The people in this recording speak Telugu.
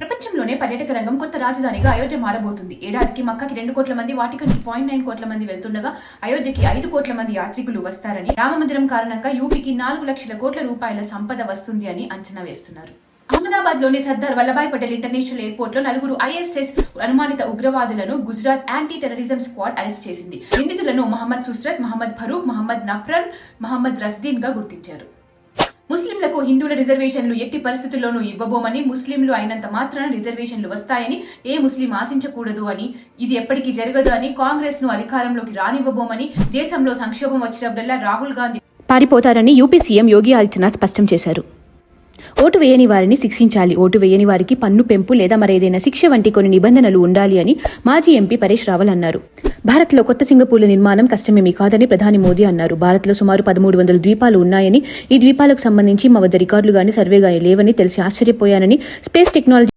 ప్రపంచంలోనే పర్యాటక రంగం కొత్త రాజధానిగా అయోధ్య మారబోతుంది. ఏడాదికి మక్కాకి 2 కోట్ల మంది, వాటికన్కి 0.9 కోట్ల మంది వెళ్తుండగా అయోధ్యకి 5 కోట్ల మంది యాత్రికులు వస్తారని, రామమందిరం కారణంగా యూపీకి 4 లక్షల కోట్ల రూపాయల సంపద వస్తుంది అని అంచనా వేస్తున్నారు. అహ్మదాబాద్ లోని సర్దార్ వల్లభాయ్ పటేల్ ఇంటర్నేషనల్ ఎయిర్పోర్ట్ లో 4 ఐఎస్ఎస్ అనుమానిత ఉగ్రవాదులను Gujarat anti terrorism squad arrest చేసింది. నిందితులను మహమ్మద్ సుస్రత్, మహమ్మద్ ఫరూక్, మహమ్మద్ నఫ్రన్, మహమ్మద్ రస్దీన్ గా గుర్తించారు. ముస్లింలకు హిందువుల రిజర్వేషన్లు ఎట్టి పరిస్థితుల్లోనూ ఇవ్వబోమని, ముస్లింలు అయినంత మాత్రాన రిజర్వేషన్లు వస్తాయని ఏ ముస్లిం ఆశించకూడదు అని, ఇది ఎప్పటికీ జరగదు అని, కాంగ్రెస్ ను అధికారంలోకి రానివ్వబోమని, దేశంలో సంక్షోభం వచ్చినప్పుడల్లా రాహుల్ గాంధీ పారిపోతారని యూపీ సీఎం యోగి ఆదిత్యనాథ్ స్పష్టం చేశారు. ఓటు వేయని వారిని శిక్షించాలి, ఓటు వేయని వారికి పన్ను పెంపు లేదా మరేదైనా శిక్ష వంటి కొన్ని నిబంధనలు ఉండాలి అని మాజీ ఎంపీ పరేష్ రావల్ అన్నారు. భారత్లో కొత్త సింగపూర్ల నిర్మాణం కష్టమేమీ కాదని ప్రధాని మోదీ అన్నారు. భారత్లో సుమారు 1300 ద్వీపాలు ఉన్నాయని, ఈ ద్వీపాలకు సంబంధించి మా వద్ద రికార్డులు గాని, సర్వే గాని లేవని తెలిసి ఆశ్చర్యపోయానని స్పేస్ టెక్నాలజీ